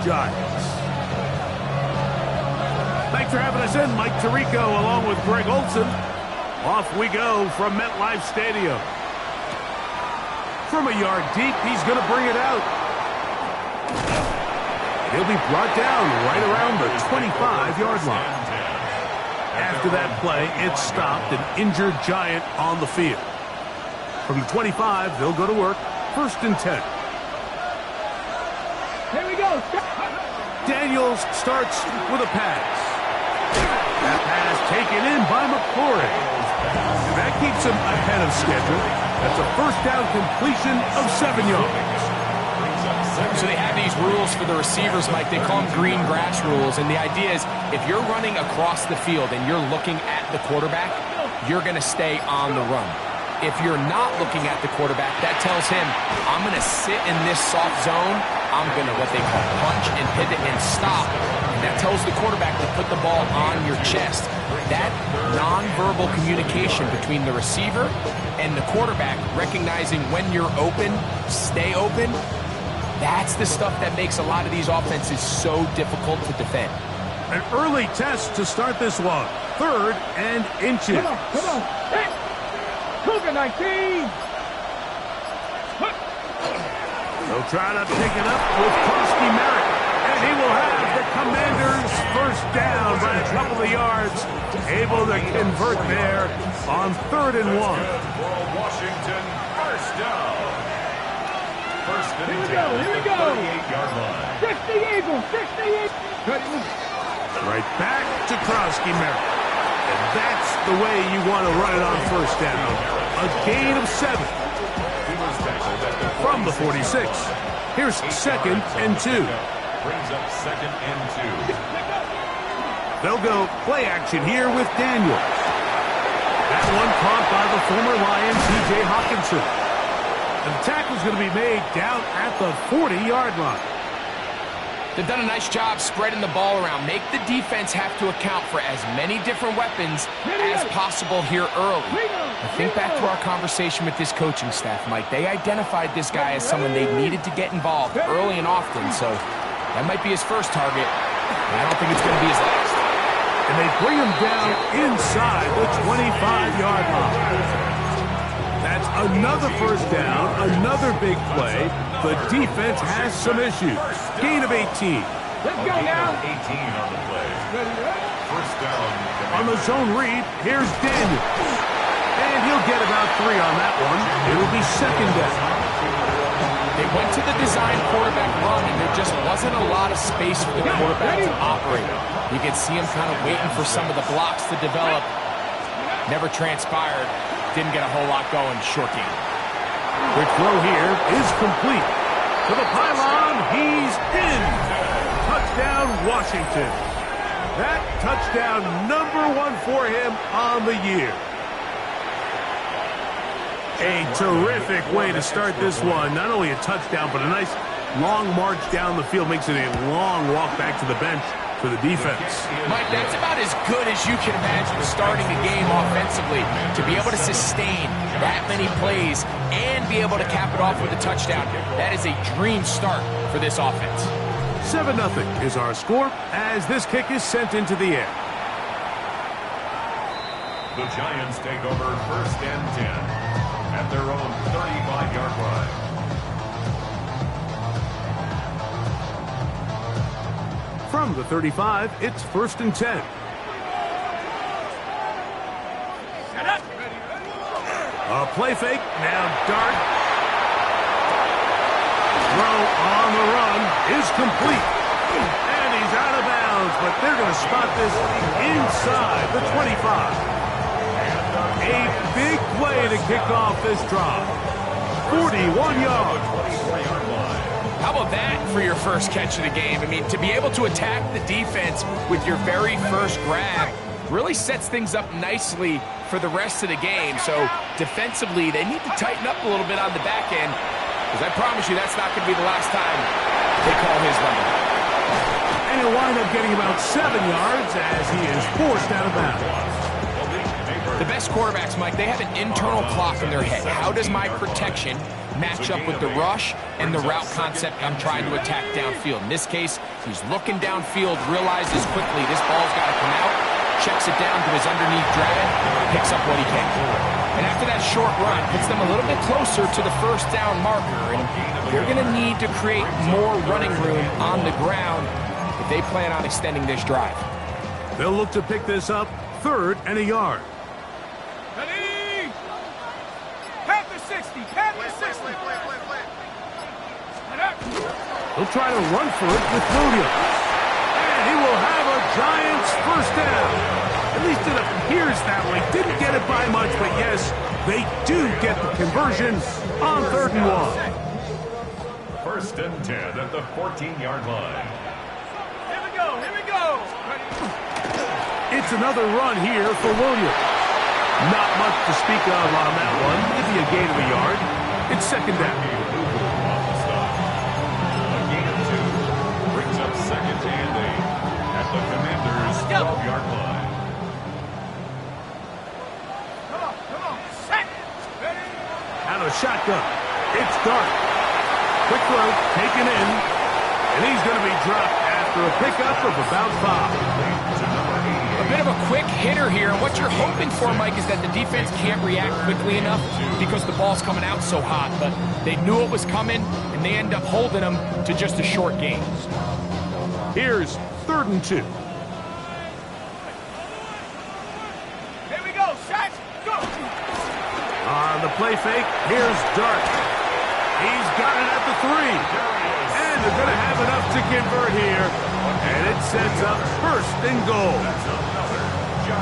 Giants. Thanks for having us in, Mike Tirico, along with Greg Olson. Off we go from MetLife Stadium. From a yard deep, he's going to bring it out. He'll be brought down right around the 25-yard line. After that play, it stopped an injured Giant on the field. From the 25, they'll go to work. 1st and 10. Here we go. Daniels starts with a pass. That pass taken in by McClory. That keeps him ahead of schedule. That's a 1st down completion of 7 yards. So they have these rules for the receivers, Mike. They call them green grass rules. And the idea is if you're running across the field and you're looking at the quarterback, you're going to stay on the run. If you're not looking at the quarterback, that tells him, I'm going to sit in this soft zone. I'm going to what they call punch and pivot and stop. And that tells the quarterback to put the ball on your chest. That nonverbal communication between the receiver and the quarterback, recognizing when you're open, stay open, that's the stuff that makes a lot of these offenses so difficult to defend. An early test to start this one. 3rd and inches. Come on. Hey. Cougar 19. They'll try to pick it up with Krosky Merritt. And he will have the Commanders' 1st down by a couple of yards. Able to convert there on 3rd and 1. Washington, 1st down. 1st and 10. Here we go. 38-yard line. 60 Eagles. 68. Right back to Krosky Merritt. And that's the way you want to run it on 1st down. A gain of 7. From the 46. Here's 2nd and 2. Brings up 2nd and 2. They'll go play action here with Daniels. That one caught by the former Lion, T.J. Hawkinson. And the tackle's going to be made down at the 40-yard line. They've done a nice job spreading the ball around. Make the defense have to account for as many different weapons as possible here early. I think back to our conversation with this coaching staff, Mike. They identified this guy as someone they needed to get involved early and often, so that might be his first target, but I don't think it's going to be his last. And they bring him down inside the 25-yard line. That's another 1st down, another big play. The defense has some issues. Gain of 18. Let's go now. 18 on the play. 1st down. On the zone read, here's Daniels. And he'll get about 3 on that one. It'll be 2nd down. They went to the design quarterback run, and there just wasn't a lot of space for the quarterback to operate. You could see him kind of waiting for some of the blocks to develop. Never transpired. Didn't get a whole lot going. Short game. Quick throw here is complete. To the pylon, he's in. Touchdown, Washington. That touchdown number 1 for him on the year. A terrific way to start this one. Not only a touchdown, but a nice long march down the field. Makes it a long walk back to the bench for the defense. Mike, that's about as good as you can imagine starting a game offensively. To be able to sustain that many plays and be able to cap it off with a touchdown, that is a dream start for this offense. 7-0 is our score as this kick is sent into the air. The Giants take over 1st and 10 at their own 35-yard line. From the 35, it's 1st and 10. A play fake, now dart. Throw on the run is complete. And he's out of bounds, but they're going to spot this inside the 25. A big play to kick off this drive. 41 yards. How about that for your first catch of the game? I mean, to be able to attack the defense with your very first grab really sets things up nicely for the rest of the game. So defensively, they need to tighten up a little bit on the back end, because I promise you that's not going to be the last time they call his number. And he'll wind up getting about 7 yards as he is forced out of bounds. The best quarterbacks, Mike, they have an internal clock in their head. How does my protection match up with the rush and the route concept I'm trying to attack downfield? In this case, He's looking downfield, realizes quickly this ball's got to come out, checks it down to his underneath drag, picks up what he can. And after that short run, puts them a little bit closer to the first down marker. And they're going to need to create more running room on the ground if they plan on extending this drive. They'll look to pick this up 3rd and a yard. Ready? Pat the 60. Pat the 60. He'll try to run for it with Williams. And he will have a Giants first down. At least it appears that way. Didn't get it by much, but yes, they do get the conversion on 3rd and 1. 1st and 10 at the 14-yard line. Here we go. Here we go. It's another run here for Williams. Not much to speak of on that one. Maybe a gain of a yard. It's 2nd down. A gain of 2 brings up 2nd and 8 at the Commanders' 12-yard line. Come on. Set. Ready? Out of shotgun. It's Dart. Quick throw, taken in. And he's going to be dropped after a pickup of about 5. A bit of a quick hitter here. What you're hoping for, Mike, is that the defense can't react quickly enough because the ball's coming out so hot. But they knew it was coming, and they end up holding them to just a short gain. Here's 3rd and 2. Here we go. Set. Go. On the play fake, here's Dart. He's got it at the 3. And they're going to have enough to convert here. And it sets up 1st and goal.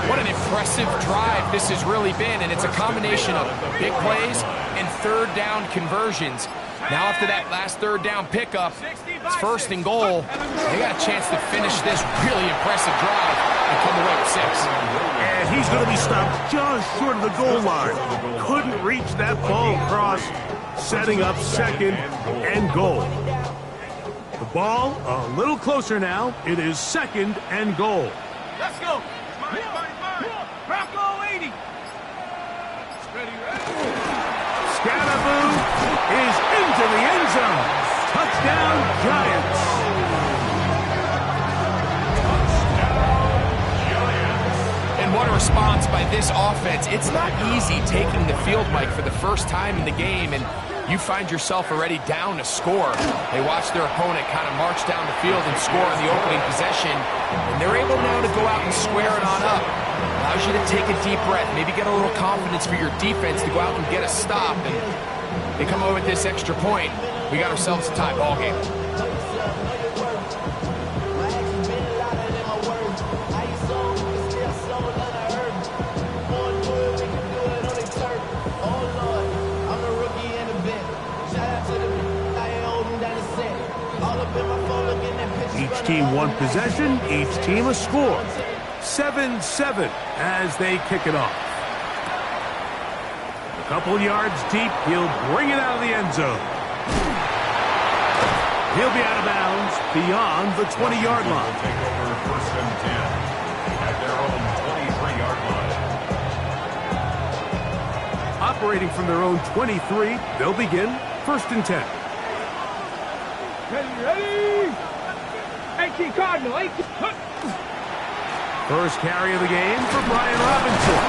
What an impressive drive this has really been, and it's a combination of big plays and 3rd down conversions. Now after that last 3rd down pickup, it's 1st and goal. They got a chance to finish this really impressive drive and come away with 6. And he's going to be stopped just short of the goal line. Couldn't reach that ball across, setting up 2nd and goal. The ball a little closer now. It is 2nd and goal. Let's go. Bronco 80. Ready. Scatterboo is into the end zone. Touchdown, Giants. And what a response by this offense. It's not easy taking the field, Mike, for the first time in the game, and you find yourself already down a score. They watch their opponent kind of march down the field and score on the opening possession, and they're able now to go out and square it on up. Allows you to take a deep breath, maybe get a little confidence for your defense to go out and get a stop, and they come over with this extra point. We got ourselves a tie ball game. Each team one possession, each team a score. 7-7 as they kick it off. A couple yards deep, he'll bring it out of the end zone. He'll be out of bounds beyond the 20-yard line. Take over 1st and 10 at their own 23-yard line. Operating from their own 23, they'll begin 1st and 10. Ready. 18 Cardinal. 18. First carry of the game for Brian Robinson.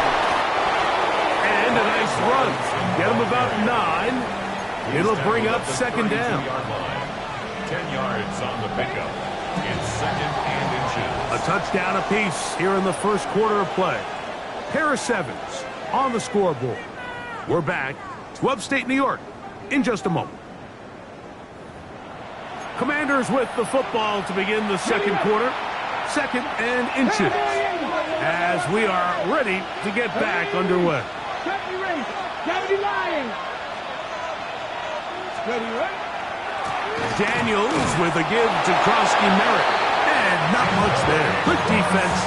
And a nice run. Get him about 9. It'll bring up 2nd down. 10 yards on the pickup. It's 2nd and inches. A touchdown apiece here in the first quarter of play. Pair of 7s on the scoreboard. We're back to upstate New York in just a moment. Commanders with the football to begin the second quarter. 2nd and inches. As we are ready to get back underway. Daniels with a give to Krosky Merritt. And not much there. Good defense.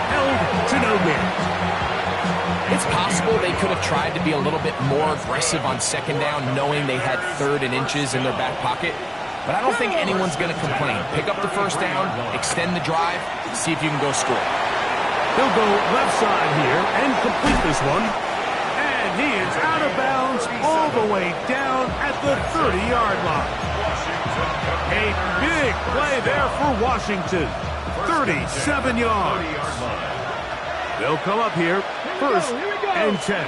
Held to no gain. It's possible they could have tried to be a little bit more aggressive on 2nd down, knowing they had 3rd and inches in their back pocket. But I don't think anyone's going to complain. Pick up the 1st down, extend the drive, see if you can go score. He'll go left side here and complete this one. And he is out of bounds all the way down at the 30-yard line. A big play there for Washington. 37 yards. They'll come up here, first and 10.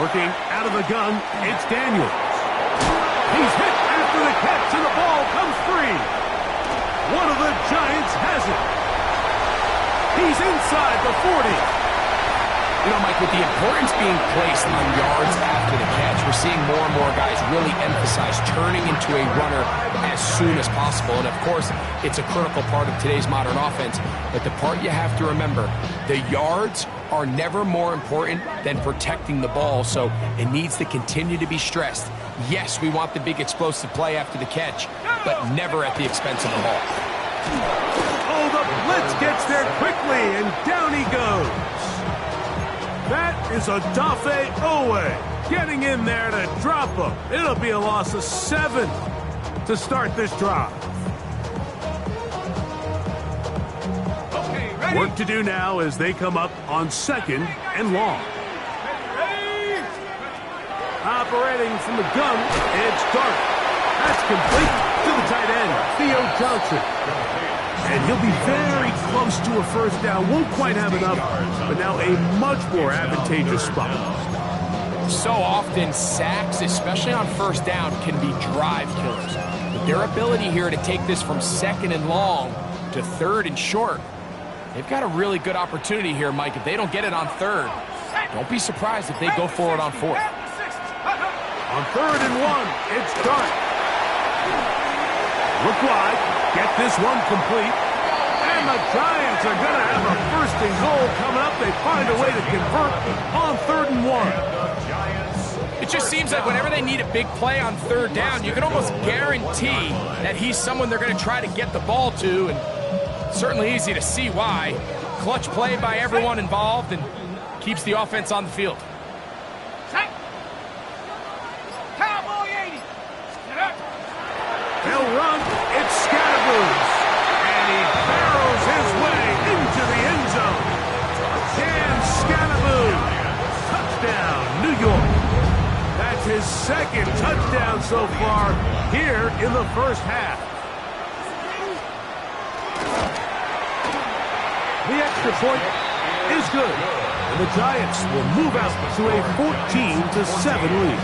Working out of the gun, it's Daniels. He's hit after the catch, and the ball comes free. One of the Giants has it. He's inside the 40. You know, Mike, with the importance being placed on yards after the catch, we're seeing more and more guys really emphasize turning into a runner as soon as possible. And, of course, it's a critical part of today's modern offense. But the part you have to remember, the yards are never more important than protecting the ball. So it needs to continue to be stressed. Yes, we want the big explosive play after the catch, but never at the expense of the ball. Oh, the blitz gets there quickly, and down he goes. That is Odafe Owe getting in there to drop him. It'll be a loss of 7 to start this drive. Okay, ready? Work to do now as they come up on 2nd and long. Ready? Operating from the gun, it's Dart. That's complete to the tight end, Theo Johnson. And he'll be very close to a first down. Won't quite have enough, but now a much more advantageous spot. So often, sacks, especially on first down, can be drive killers. But their ability here to take this from 2nd and long to 3rd and short, they've got a really good opportunity here, Mike. If they don't get it on 3rd, don't be surprised if they go for it on 4th. On 3rd and 1, it's Dart. Look wide. Get this one complete. And the Giants are going to have a 1st and goal coming up. They find a way to convert on 3rd and 1. It just seems like whenever they need a big play on 3rd down, you can almost guarantee that he's someone they're going to try to get the ball to, and certainly easy to see why. Clutch play by everyone involved and keeps the offense on the field. Cowboy 80. Get up. They'll run. It's Scattergoose. And he barrels his way into the end zone. Dan Scattergoose. Touchdown, New York. That's his 2nd touchdown so far here in the first half. The extra point is good. And the Giants will move out to a 14-7 lead.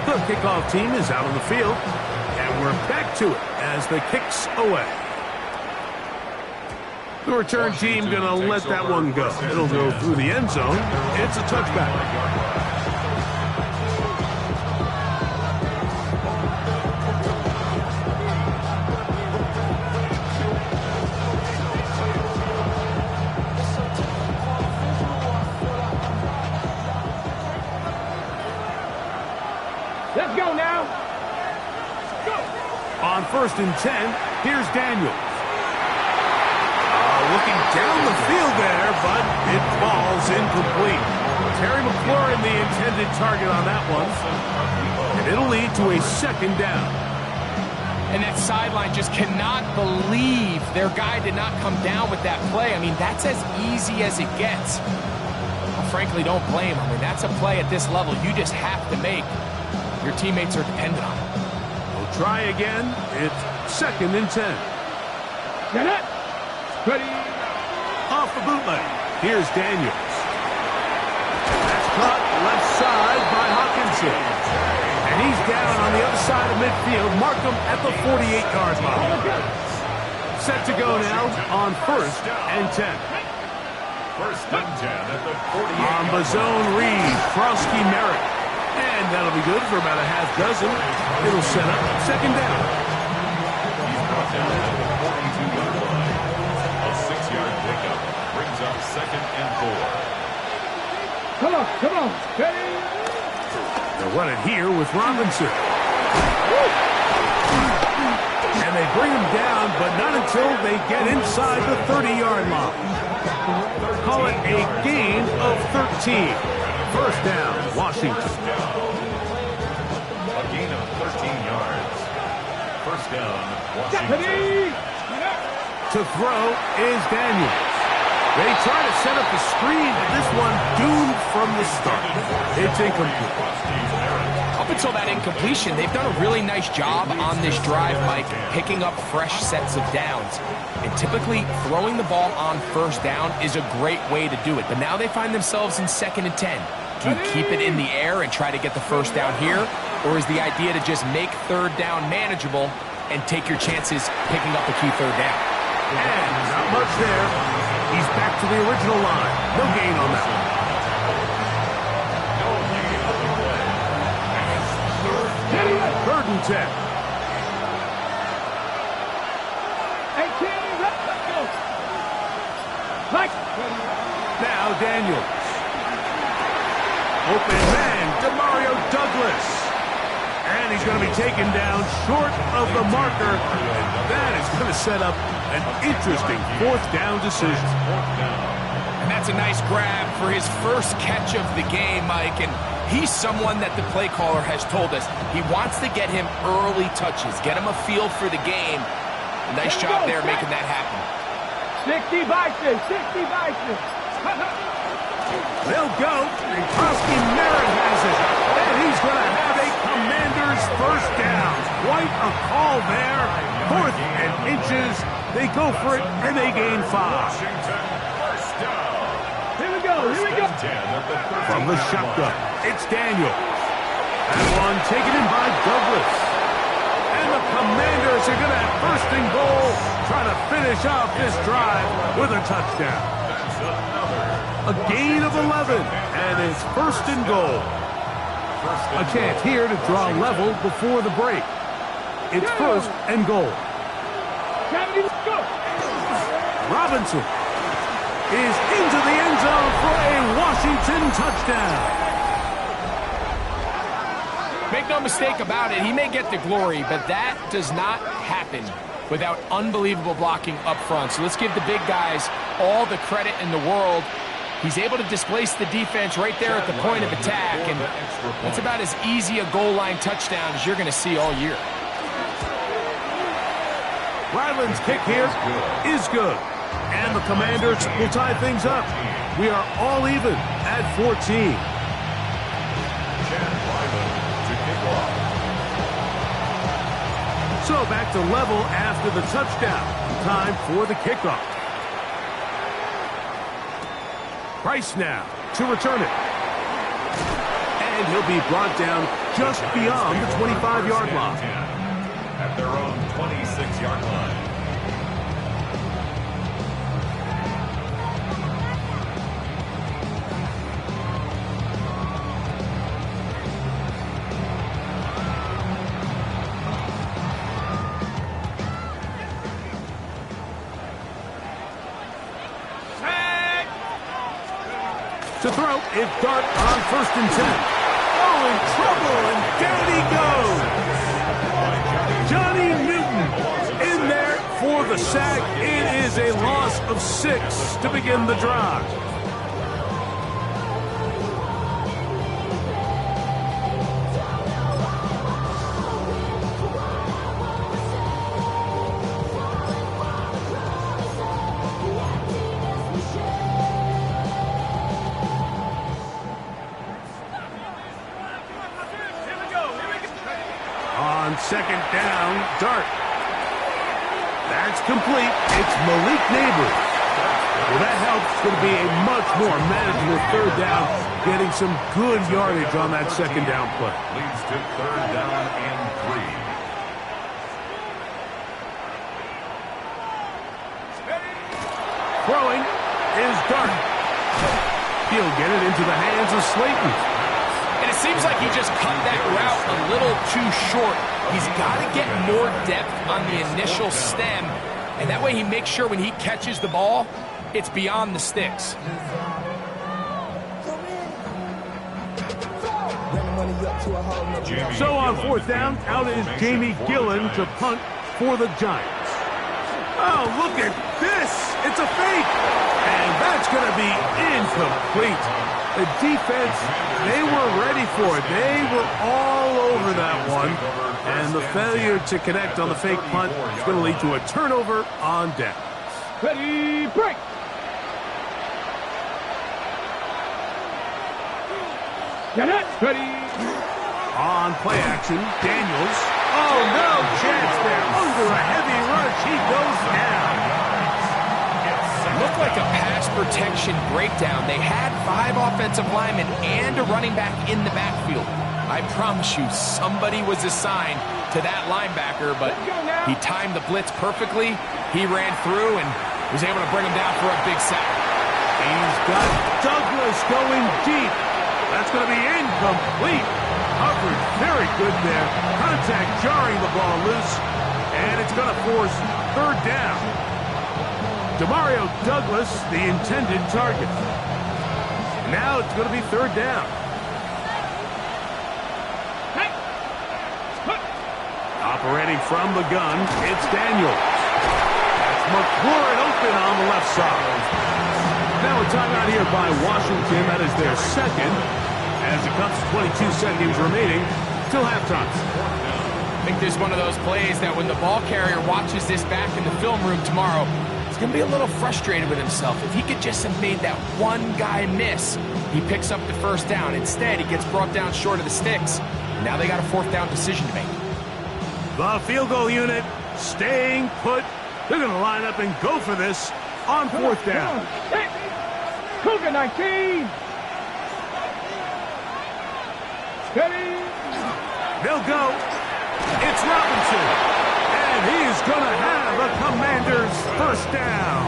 The kickoff team is out on the field, and we're back to it as the kick's away. The return team going to let that one go. It'll go through the end zone. It's a touchback. Let's go now. Go. On 1st and 10, here's Daniels. Looking down the field there, but it falls incomplete. Terry McLaurin, the intended target on that one. And it'll lead to a 2nd down. And that sideline just cannot believe their guy did not come down with that play. I mean, that's as easy as it gets. I frankly don't blame him. I mean, that's a play at this level you just have to make. Your teammates are dependent on it. We'll try again. It's 2nd and 10. Get it. Ready. Off the bootleg. Here's Daniels. That's caught left side by Hawkinson. And he's down on the other side of midfield. Mark him at the 48-yard line. Set to go now on 1st and 10. 1st and 10 at the 48. On the zone read, Krosky Merritt. And that'll be good for about a half dozen. It'll set up 2nd down. He's brought down at the 42-yard line. A 6-yard pickup brings up 2nd and 4. Come on. Ready. They'll run it here with Robinson. And they bring him down, but not until they get inside the 30-yard line. Call it a gain of 13. 1st down, Washington. A gain of 13 yards. 1st down, Washington. Ready. To throw is Daniels. They try to set up the screen, but this one doomed from the start. It's incomplete. until that incompletion, they've done a really nice job on this drive, Mike, picking up fresh sets of downs. And typically, throwing the ball on first down is a great way to do it. But now they find themselves in 2nd and 10. Do you keep it in the air and try to get the first down here? Or is the idea to just make 3rd down manageable and take your chances picking up a key 3rd down? And not much there. He's back to the original line. No gain on that one. 3rd and 10. 18, let's go. Mike. Now Daniels. Open man, Demario Douglas. And he's going to be taken down short of the marker. And that is going to set up an interesting 4th down decision. And that's a nice grab for his first catch of the game, Mike. And he's someone that the play caller has told us he wants to get him early touches, get him a feel for the game. Nice job there making that happen. 60 vices, 60 vices. They'll go, and Krosky Merritt has it. And he's going to have a Commander's first down. Quite a call there. 4th and inches. They go for it, and they gain 5. Here we go, here we go. From the shotgun, it's Daniel. That one taken in by Douglas. And the Commanders are going to have 1st and goal, trying to finish off this drive with a touchdown. A gain of 11, and it's 1st and goal. A chance here to draw level before the break. It's 1st and goal. Robinson is into the end zone for a Washington touchdown. Make no mistake about it, he may get the glory, but that does not happen without unbelievable blocking up front. So let's give the big guys all the credit in the world. He's able to displace the defense right there at the point of attack, and that's about as easy a goal line touchdown as you're going to see all year. Ryland's kick here is good. And the Commanders will tie things up. We are all even at 14. So back to level after the touchdown. Time for the kickoff. Price now to return it. And he'll be brought down just beyond the 25-yard line. At their own 26-yard line. To throw, it's Dart on 1st and 10. Oh, in trouble, and down he goes. Johnny Newton in there for the sack. It is a loss of 6 to begin the drive. On 2nd down, Dart. That's complete. It's Malik Neighbors. Well, that helps. It's going to be a much more manageable 3rd down, getting some good yardage on that 2nd down play. Leads to 3rd down and 3. Throwing is Dart. He'll get it into the hands of Slayton. And it seems like he just cut that route a little too short. He's got to get more depth on the initial stem, and that way he makes sure when he catches the ball, it's beyond the sticks. So on 4th down, out is Jamie Gillen to punt for the Giants. Oh, look at this. It's a fake. And that's going to be incomplete. The defense, they were ready for it. They were all over that one. And the failure to connect on the fake punt is going to lead to a turnover on down. Ready, break. Get it. Ready. On play action, Daniels. Oh, no chance there. Under a heavy rush, he goes down. Looked like a pass protection breakdown. They had 5 offensive linemen and a running back in the backfield. I promise you, somebody was assigned to that linebacker, but he timed the blitz perfectly. He ran through and was able to bring him down for a big sack. He's got Douglas going deep. That's going to be incomplete. Coverage very good there. Contact jarring the ball loose, and it's going to force third down. Demario Douglas, the intended target. Now it's going to be third down. Operating from the gun, it's Daniels. That's McLaurin open on the left side. Now a timeout here by Washington. That is their second. As it comes to 22 seconds remaining till halftime. I think there's one of those plays that when the ball carrier watches this back in the film room tomorrow, he's going to be a little frustrated with himself. If he could just have made that one guy miss, he picks up the first down. Instead, he gets brought down short of the sticks. Now they got a fourth down decision to make. The field goal unit staying put. They're going to line up and go for this on fourth down. Cougar 19. Steady. They'll go. It's Robinson. And he's going to have a Commander's first down.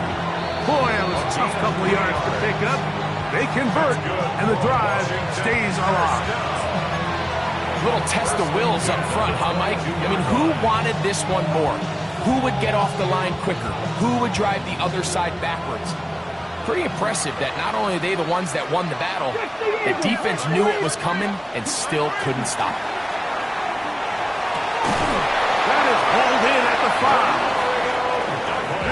Boy, that was a tough couple of yards to pick up. They convert, and the drive stays alive. Little test of wills up front, huh, Mike? I mean, who wanted this one more? Who would get off the line quicker? Who would drive the other side backwards? Pretty impressive that not only are they the ones that won the battle, the defense knew it was coming and still couldn't stop it. That is hauled in at the 5.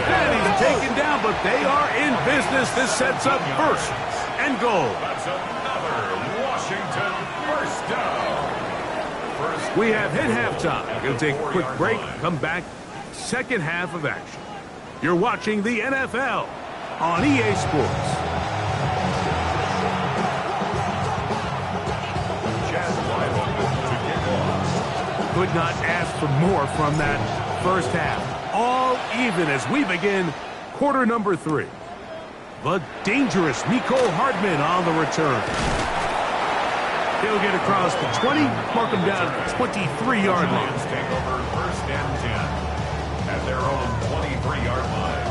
And he's taken down, but they are in business. This sets up first and goal. That's another Washington first down. We have hit halftime. Going to take a quick break, come back, second half of action. You're watching the NFL on EA Sports. Could not ask for more from that first half. All even as we begin quarter number 3. The dangerous Mecole Hardman on the return. He'll get across the 20, mark him down at the 23-yard line. Take over first and 10 at their own 23-yard line.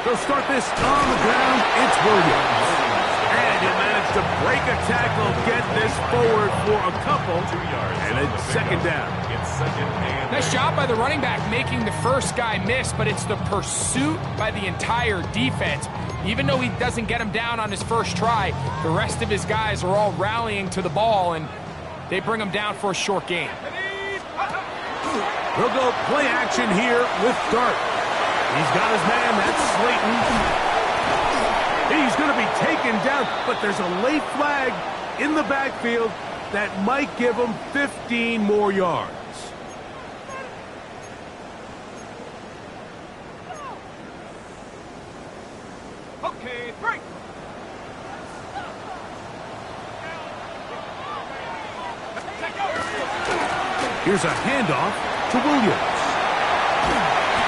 They'll start this on the ground. It's Williams. And he managed to break a tackle, get this forward for a couple, and it's second down. Nice job by the running back making the first guy miss, but it's the pursuit by the entire defense. Even though he doesn't get him down on his first try, the rest of his guys are all rallying to the ball, and they bring him down for a short gain. They'll go play action here with Dart. He's got his man, that's Slayton. He's going to be taken down, but there's a late flag in the backfield that might give him 15 more yards. Okay, break. Here's a handoff to Williams.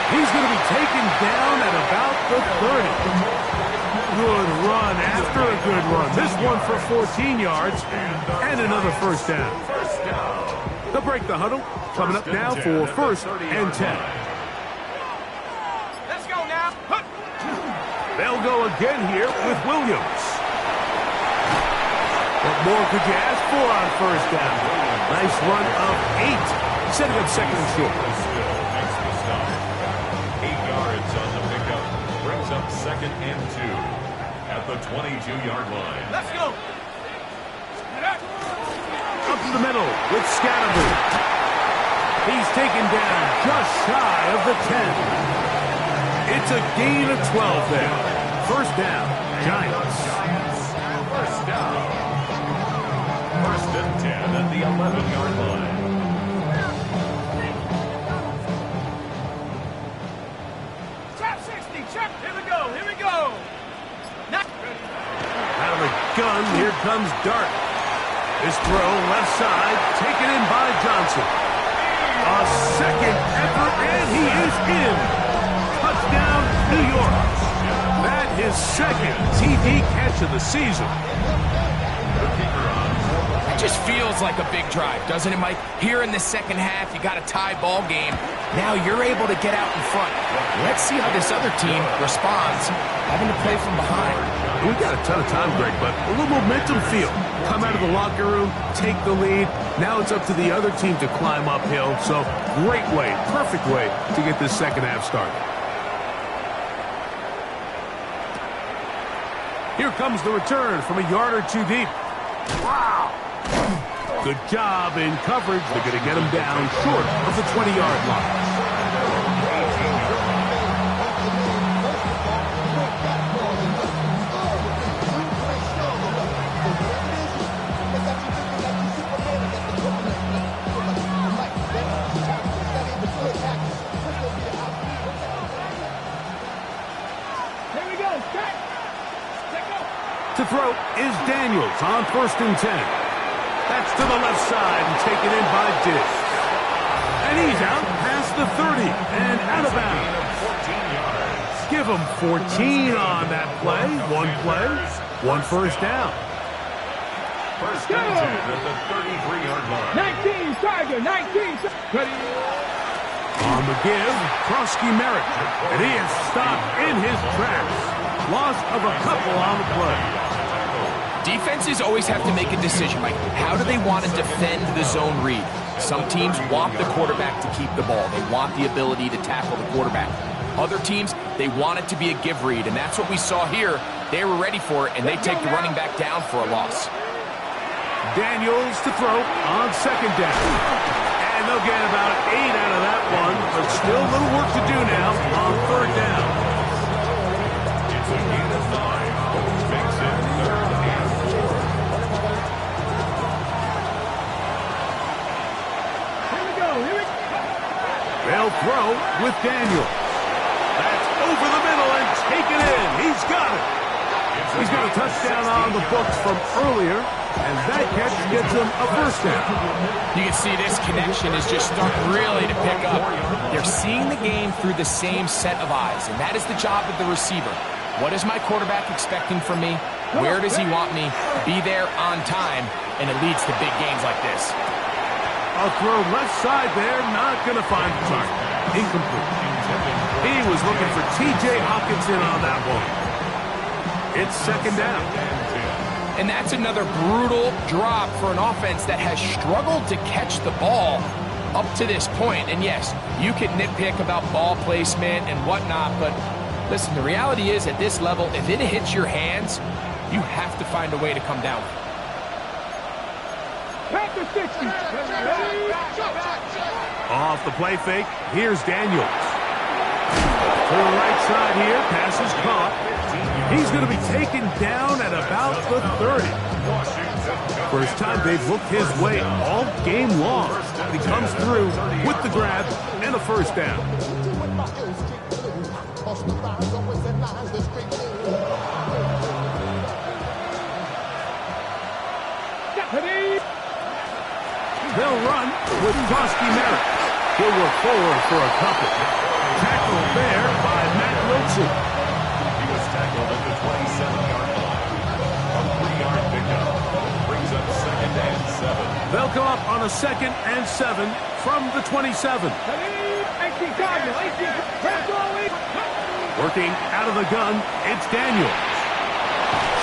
He's going to be taken down at about the 30. Good run after a good run. This one for 14 yards and another first down. They'll break the huddle. Coming up now for first and 10. Let's go now. They'll go again here with Williams. What more could you ask for on first down? Nice run of 8. Setting up second and short. Up second and 2 at the 22-yard line. Let's go. Up the middle with Scatterby. He's taken down just shy of the 10. It's a gain of 12 there. First down, Giants. First down. First and 10 at the 11-yard line. 60, check. Here we go, here we go. Out of the gun, here comes Dart. His throw, left side, taken in by Johnson. A second effort, and he is in. Touchdown, New York. That his second TD catch of the season. It just feels like a big drive, doesn't it, Mike? Here in the second half, you got a tie ball game. Now you're able to get out in front. Let's see how this other team responds, having to play from behind. We got a ton of time, Greg, but a little momentum feel. Come out of the locker room, take the lead. Now it's up to the other team to climb uphill. So great way, perfect way to get this second half started. Here comes the return from a yard or two deep. Wow! Good job in coverage. They're going to get him down short of the 20-yard line. To throw is Daniels on 1st and 10. That's to the left side and taken in by Dish. And he's out past the 30 and out of bounds. Give him 14 on that play. One first down. First and 10 at the 33-yard line. 19, Tiger, 19. On the give, Krosky Merritt. And he is stopped in his tracks. Loss of a couple on the play. Defenses always have to make a decision, Mike. How do they want to defend the zone read? Some teams want the quarterback to keep the ball. They want the ability to tackle the quarterback. Other teams, they want it to be a give read, and that's what we saw here. They were ready for it, and they take the running back down for a loss. Daniels to throw on 2nd down. And they'll get about 8 out of that one, but still a little work to do now on 3rd down. It's a gain of 5. Makes it 3rd and 4. Here we go. They'll throw with Daniels. That's over the middle and taken in. He's got it. He's got a touchdown on the books from earlier, and that catch gets him a first down. You can see this connection is just starting really to pick up. They're seeing the game through the same set of eyes, and that is the job of the receiver. What is my quarterback expecting from me? Where does he want me? Be there on time, and it leads to big games like this. A throw left side there, not going to find the target. Incomplete. He was looking for T.J. Hawkinson on that one. It's 2nd down. And that's another brutal drop for an offense that has struggled to catch the ball up to this point. And yes, you can nitpick about ball placement and whatnot, but listen, the reality is at this level, if it hits your hands, you have to find a way to come down. Pack the 60. Off the play fake, here's Daniels. To the right side here, pass is caught. He's going to be taken down at about the 30. First time they've looked his way all game long. He comes through with the grab and a first down. They'll run with Krosky Merritt. He'll work forward for a couple. Tackled there by Matt Wilson. He was tackled at the 27-yard line. A 3-yard pickup brings up 2nd and 7. They'll come up on a 2nd and 7 from the 27. Working out of the gun, it's Daniels.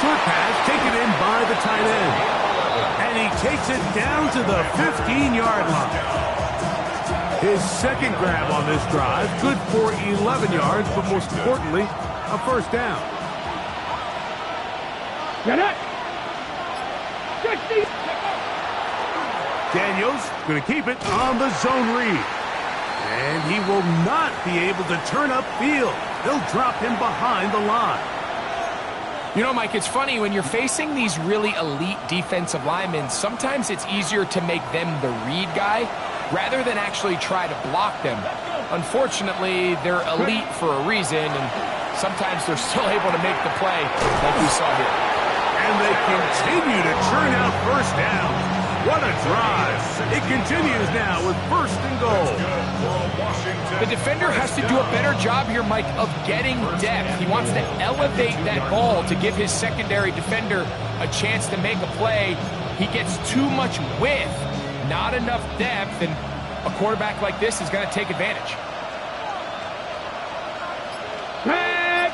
Short pass taken in by the tight end. And he takes it down to the 15-yard line. His second grab on this drive, good for 11 yards, but most importantly, a first down. Get it. 60. Daniels going to keep it on the zone read. And he will not be able to turn upfield. They'll drop him behind the line. You know, Mike, it's funny, when you're facing these really elite defensive linemen, sometimes it's easier to make them the read guy rather than actually try to block them. Unfortunately, they're elite for a reason, and sometimes they're still able to make the play like we saw here. And they continue to churn out first down. What a drive. It continues now with first and goal. The defender has to do a better job here, Mike, of getting depth. He wants to elevate that ball to give his secondary defender a chance to make a play. He gets too much width, not enough depth, and a quarterback like this is going to take advantage. Red.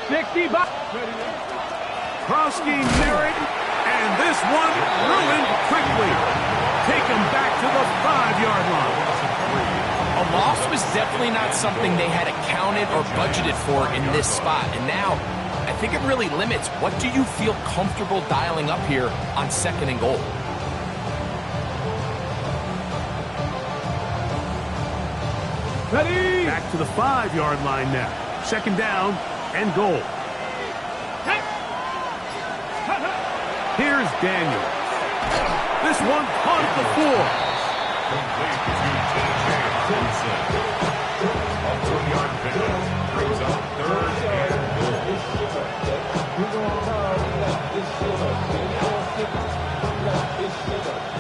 65. Krosky Merritt, and this one ruined quickly. Take him back to the 5-yard line. A loss was definitely not something they had accounted or budgeted for in this spot, and now I think it really limits what do you feel comfortable dialing up here on second and goal. Ready. Back to the 5-yard line now. Second down and goal. Here's Daniel. This one on the floor. Complete to J.J. Johnson. A 1-yard pickup brings up third and goal.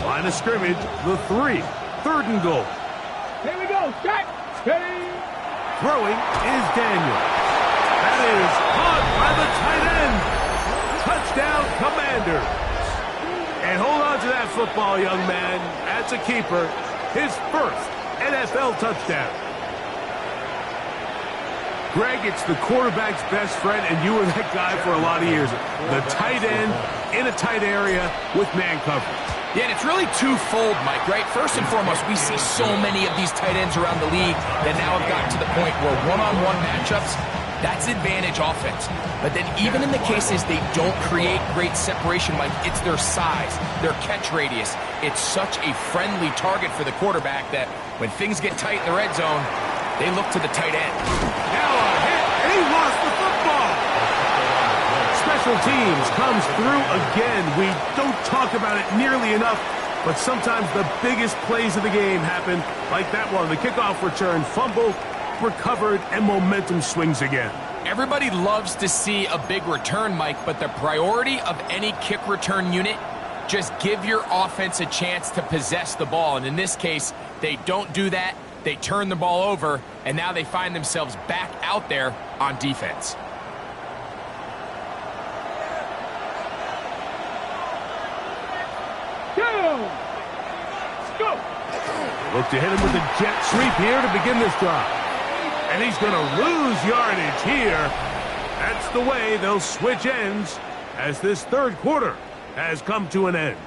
Line of scrimmage, the 3. Third and goal. Here we go. Set. Ready. Throwing is Daniel. That is caught by the tight end. Touchdown, Commanders. And hold on to that football, young man. That's a keeper. His first NFL touchdown. Greg, it's the quarterback's best friend, and you were that guy for a lot of years. The tight end in a tight area with man coverage. Yeah, and it's really twofold, Mike, right? First and foremost, we see so many of these tight ends around the league that now have gotten to the point where one-on-one matchups, that's advantage offense. But then even in the cases they don't create great separation, Mike, it's their size, their catch radius. It's such a friendly target for the quarterback that when things get tight in the red zone, they look to the tight end. Now a hit, and he lost the football. Special teams comes through again. We don't talk about it nearly enough, but sometimes the biggest plays of the game happen like that one. The kickoff return, fumble, recovered, and momentum swings again. Everybody loves to see a big return, Mike, but the priority of any kick return unit, just give your offense a chance to possess the ball. And in this case, they don't do that. They turn the ball over, and now they find themselves back out there on defense. Go. Look to hit him with a jet sweep here to begin this drive. And he's going to lose yardage here. That's the way they'll switch ends as this third quarter has come to an end.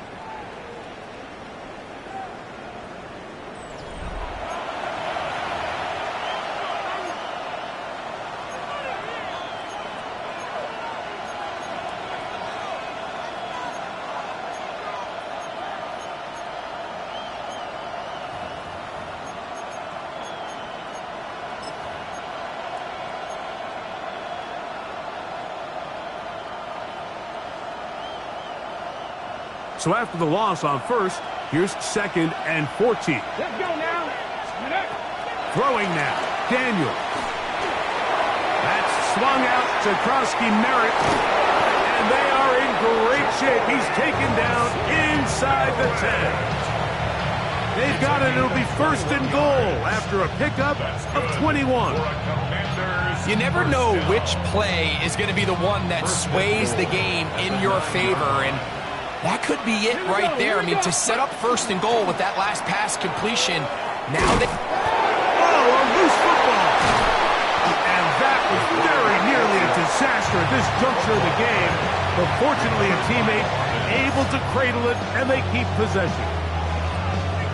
So after the loss on first, here's second and 14. Let's go now. Throwing now, Daniel. That's swung out to Krosky Merritt, and they are in great shape. He's taken down inside the 10. They've got it. It'll be first and goal after a pickup of 21. You never know which play is going to be the one that sways the game in your favor, and that could be it right there. I mean, to set up first and goal with that last pass completion, now they... Oh, a loose football. And that was very nearly a disaster at this juncture of the game. But fortunately, a teammate able to cradle it, and they keep possession.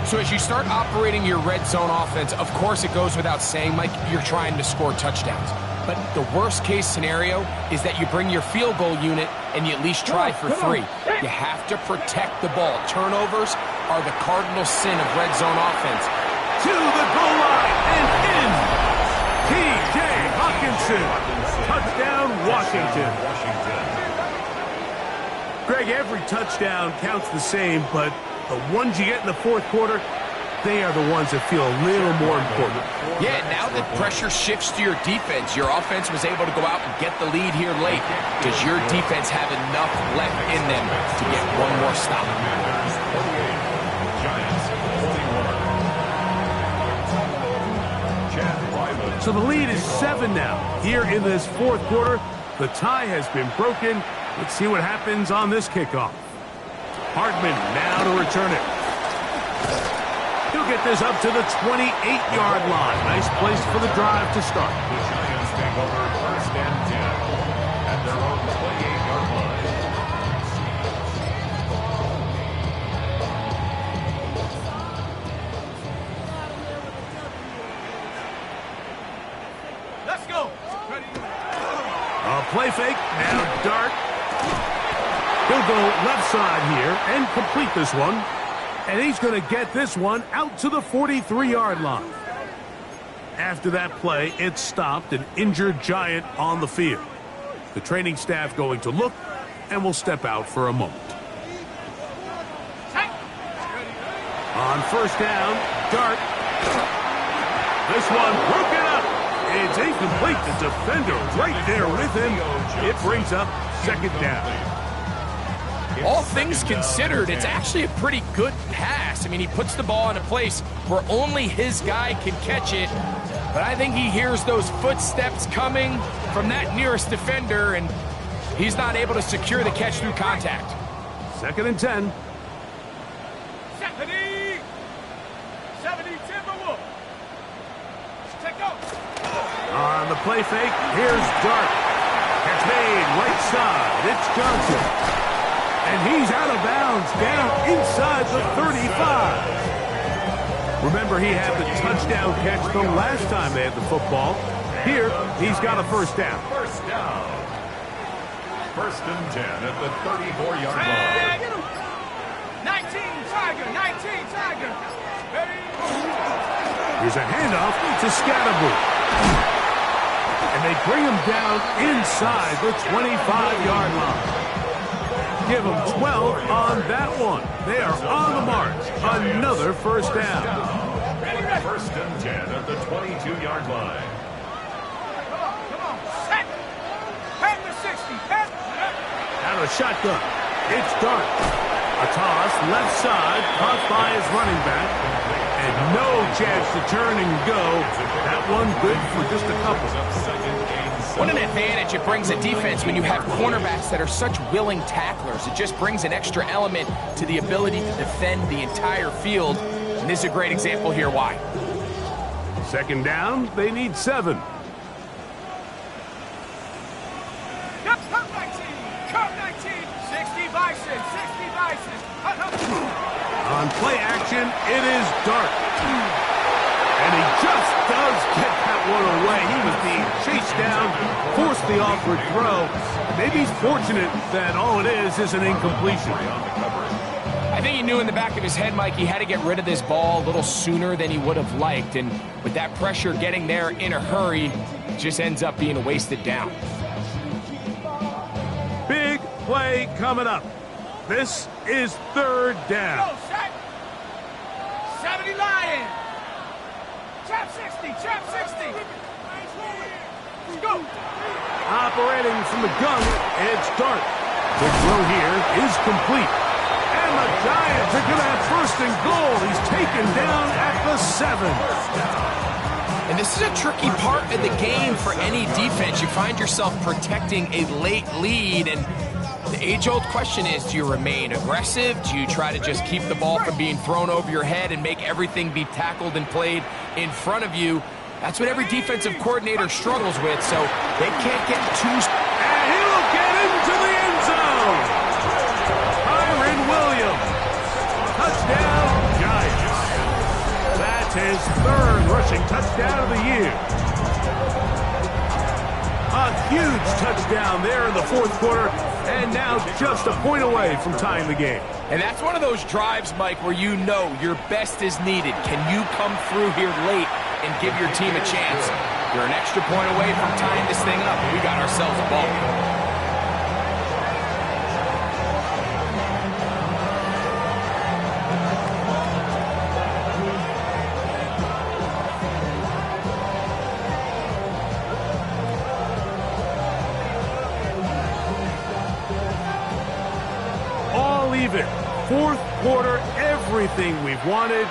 So as you start operating your red zone offense, of course it goes without saying, Mike, you're trying to score touchdowns. But the worst case scenario is that you bring your field goal unit and you at least try for 3. You have to protect the ball. Turnovers are the cardinal sin of red zone offense. To the goal line and in. T.J. Hawkinson. Touchdown, Washington. Greg, every touchdown counts the same, but the ones you get in the fourth quarter, they are the ones that feel a little more important. Yeah, now that pressure shifts to your defense, your offense was able to go out and get the lead here late. Does your defense have enough left in them to get one more stop? So the lead is 7 now. Here in this fourth quarter, the tie has been broken. Let's see what happens on this kickoff. Hartman now to return it. He'll get this up to the 28-yard line. Nice place for the drive to start. The Giants take over first and 10 at their own 28-yard line. Let's go. A play fake. Now Dart. He'll go left side here and complete this one. And he's going to get this one out to the 43-yard line. After that play, it stopped an injured Giant on the field. The training staff going to look and will step out for a moment. On first down, Dart. This one broken up. It's incomplete. The defender right there with him. It brings up second down. All things considered, it's actually a pretty good pass. I mean, he puts the ball in a place where only his guy can catch it. But I think he hears those footsteps coming from that nearest defender, and he's not able to secure the catch through contact. Second and 10. 70 Timberwolves. Check out. On the play fake, here's Dart. Catch made, right side. It's Johnson. And he's out of bounds, down inside the 35. Remember, he had the touchdown catch the last time they had the football. Here, he's got a first down. First down. First and 10 at the 34-yard line. 19 Tiger. Here's a handoff to Scatterboot. And they bring him down inside the 25-yard line. Give them 12 on that one. They are on the march. Another first down. First and 10 at the 22-yard line. Come on. Set. Head to 60. Head. Out of the shotgun. It's Dart. A toss, left side, caught by his running back. And no chance to turn and go. That one good for just a couple. What an advantage it brings a defense when you have cornerbacks that are such willing tacklers. It just brings an extra element to the ability to defend the entire field. And this is a great example here why. Second down, they need 7. Curve 19. 60 Bison. On play action, it is Dart. And he just does get that one away. He was being chased down, forced the awkward throw. Maybe he's fortunate that all it is an incompletion. I think he knew in the back of his head, Mike, he had to get rid of this ball a little sooner than he would have liked. And with that pressure getting there in a hurry, it just ends up being a wasted down. Big play coming up. This is third down. Go, set. 70 Lion. Trap 60. Go. Operating from the gun, it's Dart. The throw here is complete. And the Giants are going to have first and goal. He's taken down at the 7. And this is a tricky part of the game for any defense. You find yourself protecting a late lead, and the age-old question is, do you remain aggressive? Do you try to just keep the ball from being thrown over your head and make everything be tackled and played in front of you? That's what every defensive coordinator struggles with, so they can't get too... And he'll get into the end zone! Kyron Williams. Touchdown, Giants. That's his third rushing touchdown of the year. A huge touchdown there in the fourth quarter, and now just a point away from tying the game. And that's one of those drives, Mike, where you know your best is needed. Can you come through here late and give your team a chance? You're an extra point away from tying this thing up. We got ourselves a ball. even. Fourth quarter, everything we've wanted.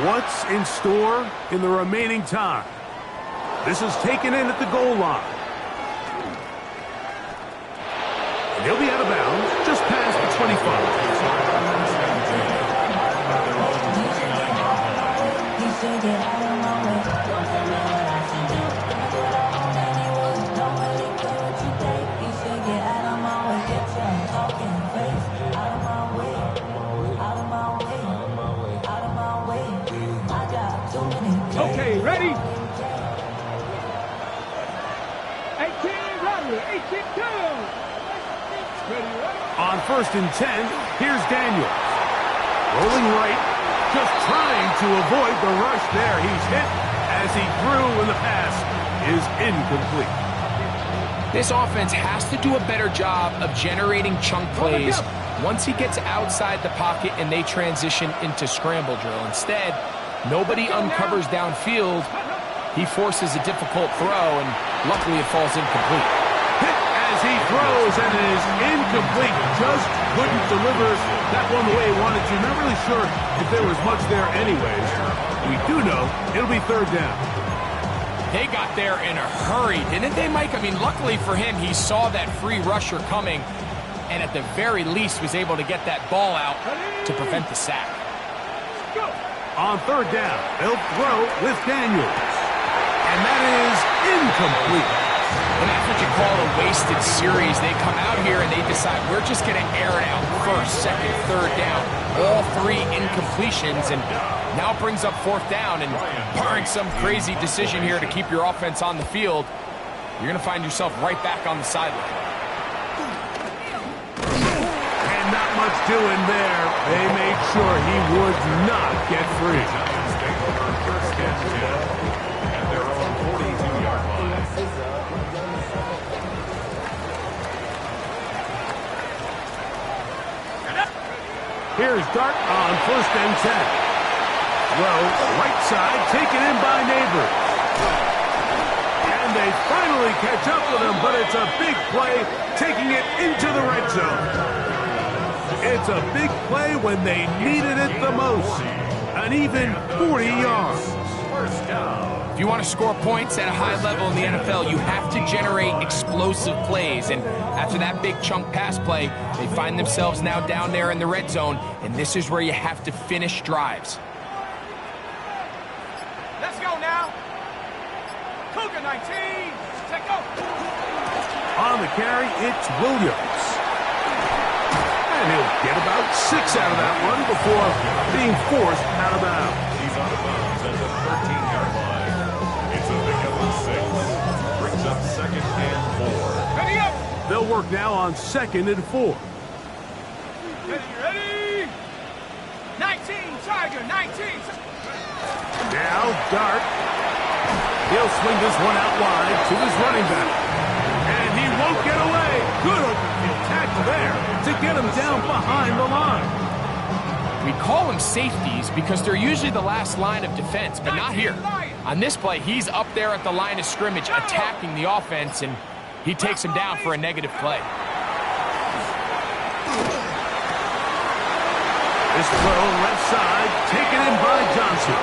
What's in store in the remaining time? This is taken in at the goal line. And he'll be out of bounds just past the 25. Okay, ready? 18 runner, 18 ready. On 1st and 10, here's Daniels. Rolling right, just trying to avoid the rush there. He's hit as he threw, and the pass is incomplete. This offense has to do a better job of generating chunk plays once he gets outside the pocket and they transition into scramble drill. Instead, nobody uncovers downfield. He forces a difficult throw, and luckily it falls incomplete. Hit as he throws, and it is incomplete. Just couldn't deliver that one the way he wanted to. Not really sure if there was much there anyways. We do know it'll be 3rd down. They got there in a hurry, didn't they, Mike? I mean, luckily for him, he saw that free rusher coming, and at the very least was able to get that ball out to prevent the sack. On 3rd down, they'll throw with Daniels. And that is incomplete. And that's what you call a wasted series. They come out here and they decide, we're just going to air it out 1st, 2nd, 3rd down. All 3 incompletions, and now it brings up 4th down. And barring some crazy decision here to keep your offense on the field, you're going to find yourself right back on the sideline. And not much doing there. They made sure he would not get free. Here's Dart on 1st and 10. Throw, right side, taken in by Neighbors. And they finally catch up with him, but it's a big play, taking it into the red zone. It's a big play when they needed it the most. An even 40 yards. First down. If you want to score points at a high level in the NFL, you have to generate explosive plays. And after that big chunk pass play, they find themselves now down there in the red zone, and this is where you have to finish drives. Let's go now. Cougar 19. Check go. On the carry, it's Williams. And he'll get about 6 out of that one before being forced out of bounds. He's out of bounds at the 13-yard line. It's a big up 6. Brings up 2nd and 4. Ready up. They'll work now on 2nd and 4. Ready. 19, Tiger, 19. Now Dart. He'll swing this one out wide to his running back. And he won't get away. Good open field tackle there to get him down behind the line. We call them safeties because they're usually the last line of defense, but not here. On this play, he's up there at the line of scrimmage attacking the offense, and he takes him down for a negative play. This throw left side, taken in by Johnson.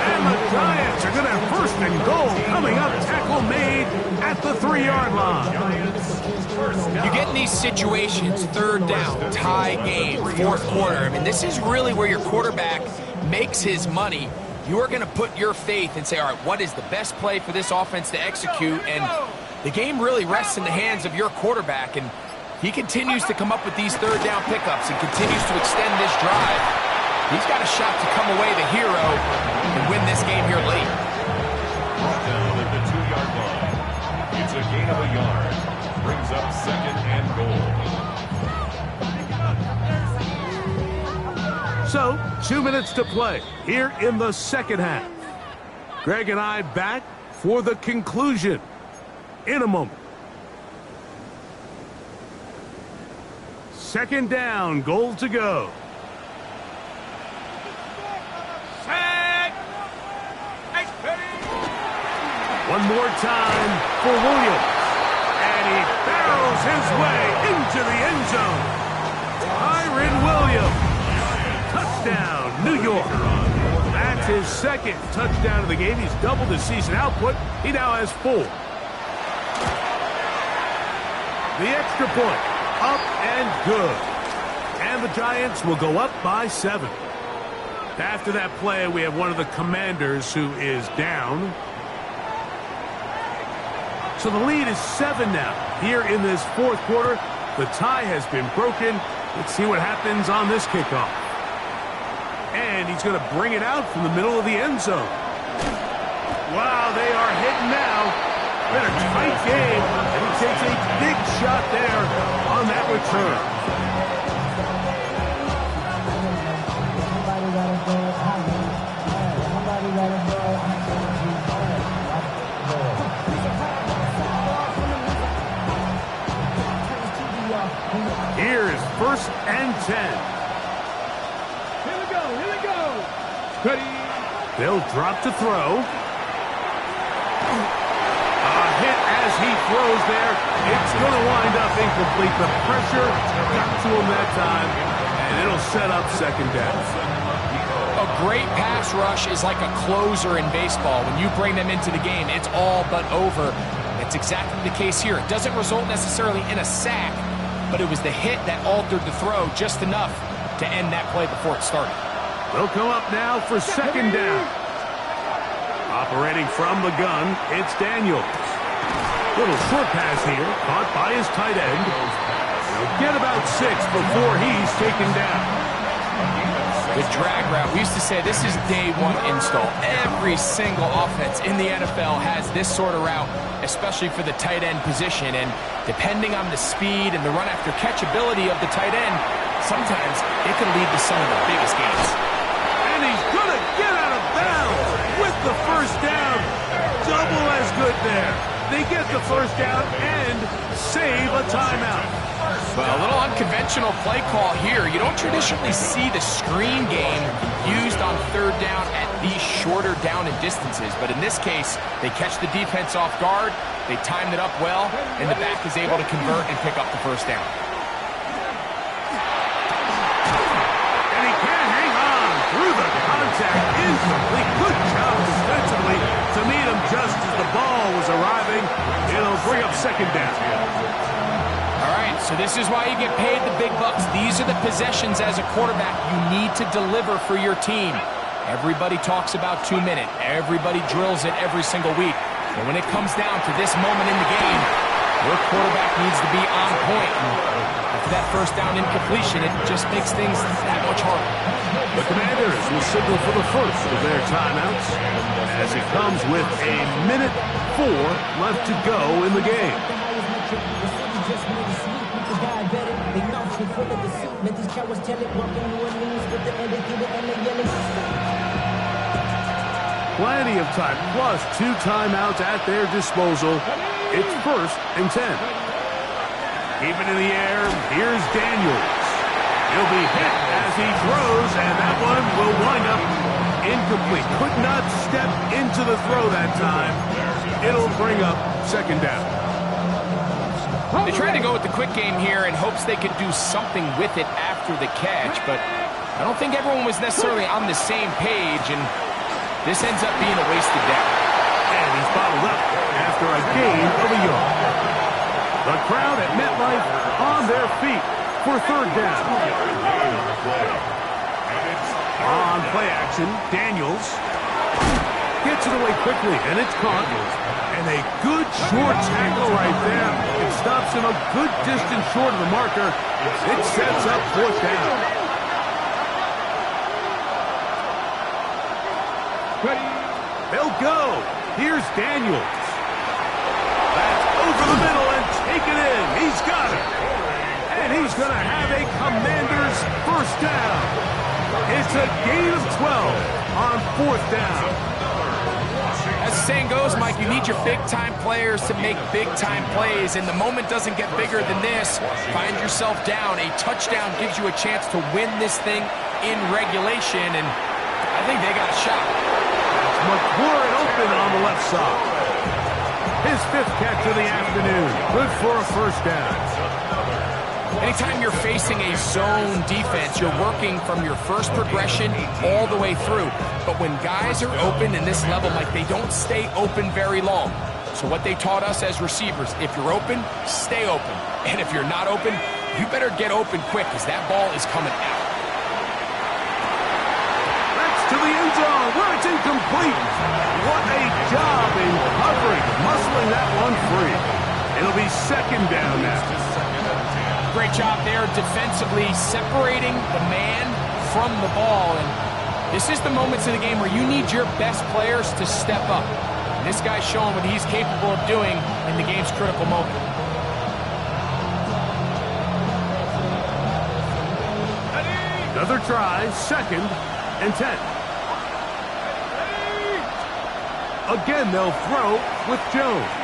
And the Giants are going to have 1st and goal coming up. Tackle made at the 3-yard line. You get in these situations, 3rd down, tie game, 4th quarter. I mean, this is really where your quarterback makes his money. You are going to put your faith and say, all right, what is the best play for this offense to execute? And the game really rests in the hands of your quarterback, and he continues to come up with these 3rd down pickups and continues to extend this drive. He's got a shot to come away the hero and win this game here late. Brought down at the 2-yard line. It's a gain of a yard. Brings up 2nd and goal. So, 2 minutes to play here in the 2nd half. Greg and I back for the conclusion in a moment. 2nd down, goal to go. Set. Ready. One more time for Williams. And he barrels his way into the end zone. Kyron Williams. Touchdown, New York. That's his second touchdown of the game. He's doubled his season output. He now has 4. The extra point, up and good. And the Giants will go up by 7. After that play, we have one of the Commanders who is down. So the lead is 7 now. Here in this fourth quarter, the tie has been broken. Let's see what happens on this kickoff. And he's going to bring it out from the middle of the end zone. Wow, they are hitting now. Been a tight game, and he takes a big shot there on that return. Here is 1st and 10. Here we go. Ready. They'll drop to throw. A hit as he throws there. It's going to wind up incomplete. The pressure got to him that time, and it'll set up 2nd down. A great pass rush is like a closer in baseball. When you bring them into the game, it's all but over. That's exactly the case here. It doesn't result necessarily in a sack, but it was the hit that altered the throw just enough to end that play before it started. They'll come up now for 2nd down. Operating from the gun, it's Daniels. Little short pass here, caught by his tight end. He'll get about 6 before he's taken down. The drag route, we used to say this is day 1 install. Every single offense in the NFL has this sort of route, especially for the tight end position. And depending on the speed and the run after catch ability of the tight end, sometimes it can lead to some of the biggest games. And he's going to get out of bounds with the 1st down. Double as good there. They get the 1st down and save a timeout. Well, a little unconventional play call here. You don't traditionally see the screen game used on 3rd down at these shorter down and distances. But in this case, they catch the defense off guard. They timed it up well, and the back is able to convert and pick up the 1st down. And he can't hang on through the contact. Incomplete. Good job defensively to meet him just as the ball was arriving. It'll bring up 2nd down. All right, so this is why you get paid the big bucks. These are the possessions as a quarterback you need to deliver for your team. Everybody talks about 2 minute. Everybody drills it every single week. But when it comes down to this moment in the game, your quarterback needs to be on point. And after that 1st down incompletion, it just makes things that much harder. The Commanders will signal for the first of their timeouts as it comes with 1:04 left to go in the game. Plenty of time, plus 2 timeouts at their disposal. It's 1st and 10. Keep it in the air. Here's Daniels. He'll be hit as he throws, and that one will wind up incomplete. Could not step into the throw that time. It'll bring up 2nd down. They tried to go with the quick game here in hopes they could do something with it after the catch, but I don't think everyone was necessarily on the same page, and this ends up being a wasted down. And he's bottled up after a gain of a yard. The crowd at MetLife on their feet for 3rd down. On play action, Daniels gets it away quickly, and it's caught. And a good short tackle right there. It stops him a good distance short of the marker. It sets up 4th down. They'll go. Here's Daniels. That's over the middle and taken in. He's got it. And he's going to have a Commanders 1st down. It's a gain of 12 on 4th down. As the saying goes, Mike, you need your big-time players to make big-time plays, and the moment doesn't get bigger than this. Find yourself down. A touchdown gives you a chance to win this thing in regulation, and I think they got a shot. McLaurin open on the left side. His 5th catch of the afternoon. Good for a 1st down. Anytime you're facing a zone defense, you're working from your first progression all the way through. But when guys are open in this level, like, they don't stay open very long. So what they taught us as receivers, if you're open, stay open. And if you're not open, you better get open quick, because that ball is coming out. That's to the end zone, where it's incomplete. What a job in covering, muscling that one free. It'll be second down now. Great job there defensively, separating the man from the ball. And this is the moments in the game where you need your best players to step up. And this guy's showing what he's capable of doing in the game's critical moment. Another try, 2nd and 10. Again, they'll throw with Jones.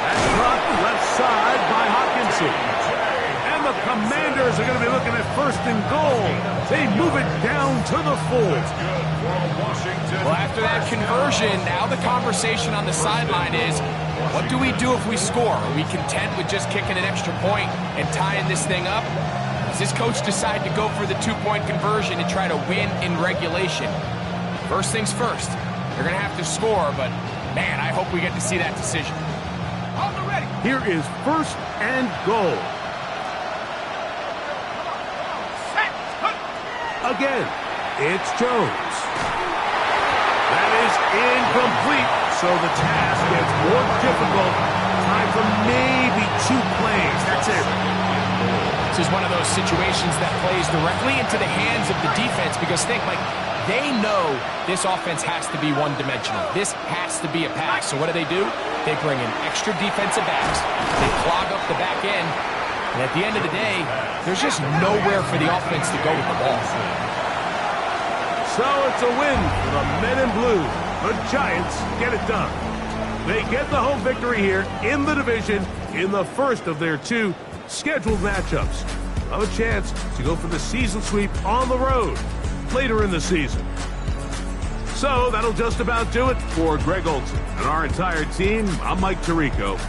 That's caught left side by Hawkinson. And the Commanders are going to be looking at 1st and goal. They move it down to the 4. Well, after that conversion, now the conversation on the sideline is, what do we do if we score? Are we content with just kicking an extra point and tying this thing up? Does this coach decide to go for the 2-point conversion and try to win in regulation? First things first, they're going to have to score, but man, I hope we get to see that decision. Here is 1st and goal. Again, it's Jones. That is incomplete, so the task gets more difficult. Time for maybe 2 plays. That's it. This is one of those situations that plays directly into the hands of the defense, because think, like, they know this offense has to be one-dimensional. This has to be a pass. So what do? They bring in extra defensive backs. They clog up the back end. And at the end of the day, there's just nowhere for the offense to go with the ball. So it's a win for the men in blue. The Giants get it done. They get the home victory here in the division in the first of their 2 scheduled matchups. Have a chance to go for the season sweep on the road later in the season. So that'll just about do it for Greg Olson and our entire team. I'm Mike Tirico.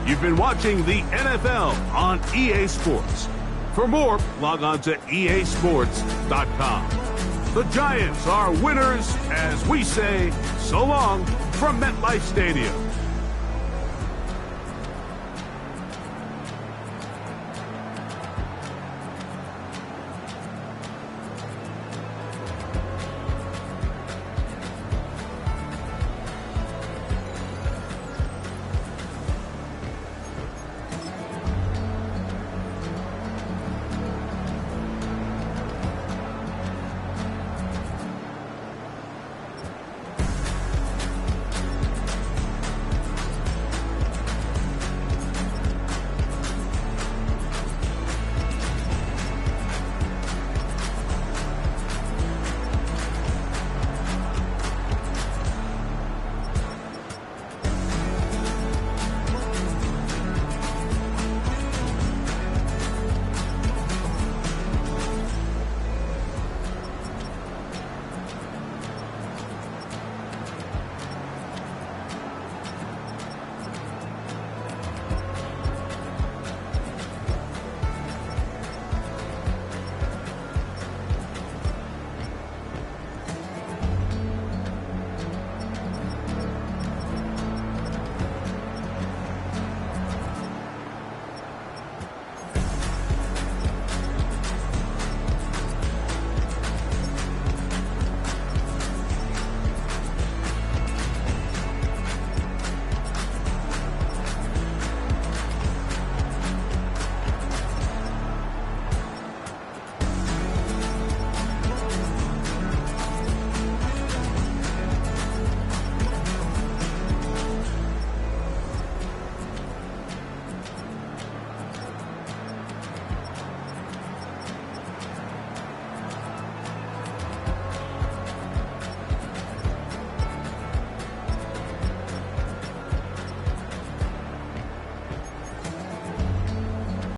You've been watching the NFL on EA Sports. For more, log on to easports.com. The Giants are winners as we say so long from MetLife Stadium.